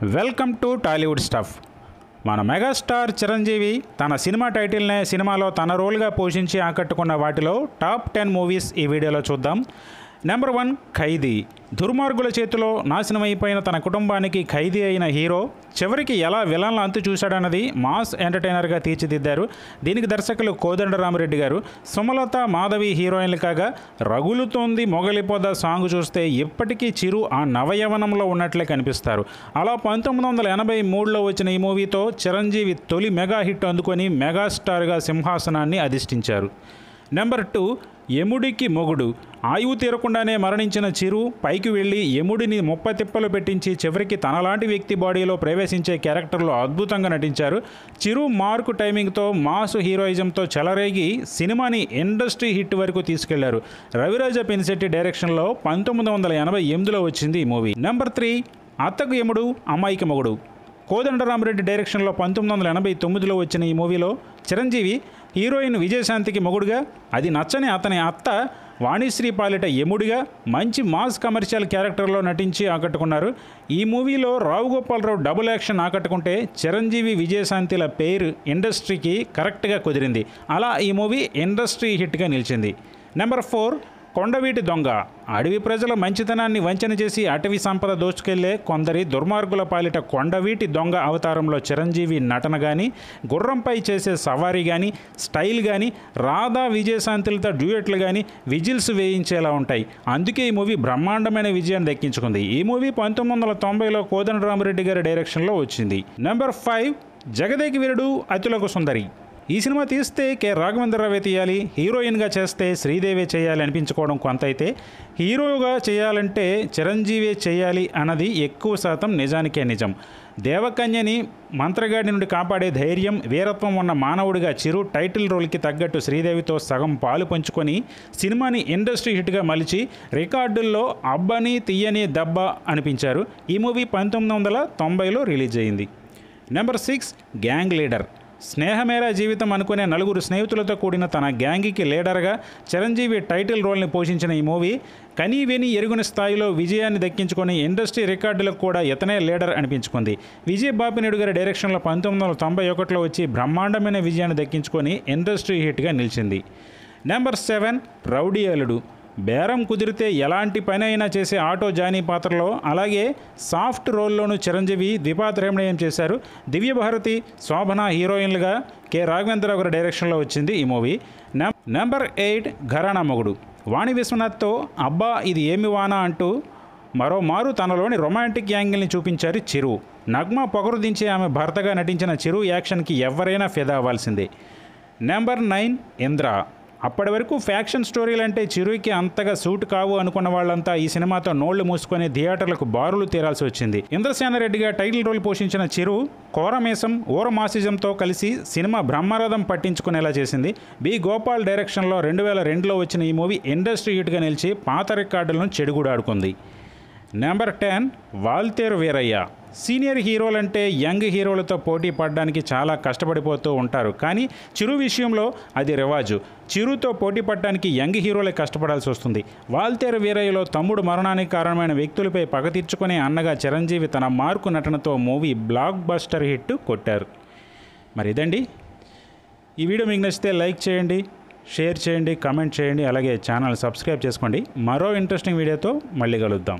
Welcome to Tollywood stuff. మన megastar Chiranjeevi తన cinema టైటిల్నే సినిమాలో తన రోల్గా పోషించి ఆకట్టుకున్న వాటిలో టాప్ 10 మూవీస్ ఈ వీడియోలో చూద్దాం. నెంబర్ 1 ఖైదీ. దుర్మార్గుల చేతిలో నాశనమైపోయిన తన కుటుంబానికి ఖైదీ అయిన హీరో చివరికి ఎలా విలన్ల అంతు చూశాడన్నది మాస్ ఎంటర్టైనర్గా తీర్చిదిద్దారు. దీనికి దర్శకులు కోదండరామిరెడ్డి గారు, సుమలత, మాధవి హీరోయిన్లు కాగా, రగులుతోంది మొగలిపోద సాంగ్ చూస్తే ఇప్పటికీ చిరు ఆ నవయవనంలో ఉన్నట్లే కనిపిస్తారు. అలా 1983లో వచ్చిన ఈ మూవీతో చిరంజీవి తొలి మెగా హిట్ అందుకొని మెగాస్టార్గా సింహాసనాన్ని అధిష్ఠించారు. నెంబర్ 2 యముడికి మొగుడు. ఆయువు తీరకుండానే మరణించిన చిరు పైకి వెళ్ళి యముడిని ముప్పతిప్పలు పెట్టించి చివరికి తనలాంటి వ్యక్తి బాడీలో ప్రవేశించే క్యారెక్టర్లో అద్భుతంగా నటించారు. చిరు మార్కు టైమింగ్తో మాసు హీరోయిజంతో చెలరేగి సినిమాని ఇండస్ట్రీ హిట్ వరకు తీసుకెళ్లారు. రవిరాజ పెనిశెట్టి డైరెక్షన్లో 1988లో వచ్చింది ఈ మూవీ. నెంబర్ 3 అత్తకు యముడు అమ్మాయికి మొగుడు. కోదండరామిరెడ్డి డైరెక్షన్లో 1989లో వచ్చిన ఈ మూవీలో చిరంజీవి హీరోయిన్ విజయశాంతికి మొగుడుగా, అది నచ్చని అతని అత్త వాణిశ్రీ పాలిట యముడిగా మంచి మాస్ కమర్షియల్ క్యారెక్టర్లో నటించి ఆకట్టుకున్నారు. ఈ మూవీలో రావు గోపాలరావు డబుల్ యాక్షన్ ఆకట్టుకుంటే చిరంజీవి విజయశాంతిల పేరు ఇండస్ట్రీకి కరెక్ట్గా కుదిరింది. అలా ఈ మూవీ ఇండస్ట్రీ హిట్గా నిలిచింది. నెంబర్ 4 కొండవీటి దొంగ. అడవి ప్రజల మంచితనాన్ని వంచన చేసి అటవీ సంపద దోచుకెళ్లే కొందరి దుర్మార్గుల పాలిట కొండవీటి దొంగ అవతారంలో చిరంజీవి నటన కానీ, గుర్రంపై చేసే సవారీ కానీ, స్టైల్ కానీ, రాధా విజయశాంతులతో డ్యూయెట్లు కానీ విజిల్స్ వేయించేలా ఉంటాయి. అందుకే ఈ మూవీ బ్రహ్మాండమైన విజయాన్ని దక్కించుకుంది. ఈ మూవీ 1990లో కోదండరామిరెడ్డి గారి డైరెక్షన్లో వచ్చింది. నెంబర్ 5 జగదేక వీరుడు అతులకు సుందరి. ఈ సినిమా తీస్తే కె రాఘవేంద్రరావే తీయాలి, హీరోయిన్గా చేస్తే శ్రీదేవే చేయాలి అనిపించుకోవడం కొంత అయితే, హీరోగా చేయాలంటే చిరంజీవే చేయాలి అన్నది ఎక్కువ శాతం నిజానికే నిజం. దేవకన్యని మంత్రగాడి నుండి కాపాడే ధైర్యం, వీరత్వం ఉన్న మానవుడిగా చిరు టైటిల్ రోల్కి తగ్గట్టు శ్రీదేవితో సగం పాలు పంచుకొని సినిమాని ఇండస్ట్రీ హిట్గా మలిచి రికార్డుల్లో అబ్బని తీయని దెబ్బ అనిపించారు. ఈ మూవీ 1990లో రిలీజ్ అయింది. Number 6 Gang Leader. స్నేహమేరా జీవితం అనుకునే నలుగురు స్నేహితులతో కూడిన తన గ్యాంగ్కి లీడర్గా చిరంజీవి టైటిల్ రోల్ని పోషించిన ఈ మూవీ కనీ విని ఎరుగుని స్థాయిలో విజయాన్ని దక్కించుకొని ఇండస్ట్రీ రికార్డులకు కూడా ఇతనే లీడర్ అనిపించుకుంది. విజయ్ బాపినేడు గారి డైరెక్షన్లో 1991లో వచ్చి బ్రహ్మాండమైన విజయాన్ని దక్కించుకొని ఇండస్ట్రీ హిట్గా నిలిచింది. నెంబర్ 7 రౌడీ అల్లుడు. బేరం కుదిరితే ఎలాంటి పని అయినా చేసే ఆటో జానీ పాత్రలో, అలాగే సాఫ్ట్ రోల్లోనూ చిరంజీవి ద్విపాత్రాభినయం చేశారు. దివ్యభారతి, శోభన హీరోయిన్లుగా కె రాఘవేంద్రరావు గారి డైరెక్షన్లో వచ్చింది ఈ మూవీ. నెంబర్ 8 ఘరానా మొగుడు. వాణి విశ్వనాథ్తో అబ్బా ఇది ఏమి వానా అంటూ మరోమారు తనలోని రొమాంటిక్ యాంగిల్ని చూపించారు చిరు. నగ్మ పొగరు దించి ఆమె భర్తగా నటించిన చిరు యాక్షన్కి ఎవరైనా ఫిదా అవ్వాల్సిందే. నెంబర్ 9 ఇంద్ర. అప్పటి వరకు ఫ్యాక్షన్ స్టోరీలంటే చిరుకి అంతగా సూట్ కావు అనుకున్న వాళ్ళంతా ఈ సినిమాతో నోళ్లు మూసుకొని థియేటర్లకు బారులు తీరాల్సి వచ్చింది. ఇంద్రసేనారెడ్డిగా టైటిల్ రోల్ పోషించిన చిరు కోరమేసం, ఓరమాసిజంతో కలిసి సినిమా బ్రహ్మరథం పట్టించుకునేలా చేసింది. బి గోపాల్ డైరెక్షన్లో 2002లో వచ్చిన ఈ మూవీ ఇండస్ట్రీ హిట్గా నిలిచి పాత రికార్డులను చెడుగుడాడుకుంది. నెంబర్ 10 వాల్తేరు వీరయ్య. సీనియర్ హీరోలంటే యంగ్ హీరోలతో పోటీ పడడానికి చాలా కష్టపడిపోతూ ఉంటారు, కానీ చిరు విషయంలో అది రివాజు. చిరుతో పోటీ పడడానికి యంగ్ హీరోలే కష్టపడాల్సి వస్తుంది. వాల్తేరు వీరయ్యలో తమ్ముడు మరణానికి కారణమైన వ్యక్తులపై పగ తీర్చుకునే అన్నగా చిరంజీవి తన మార్కు నటనతో మూవీ బ్లాక్ బస్టర్ హిట్ కొట్టారు. మరి ఇదండి ఈ వీడియో. మీకు నచ్చితే లైక్ చేయండి, షేర్ చేయండి, కామెంట్ చేయండి, అలాగే ఛానల్ సబ్స్క్రైబ్ చేసుకోండి. మరో ఇంట్రెస్టింగ్ వీడియోతో మళ్ళీ కలుద్దాం.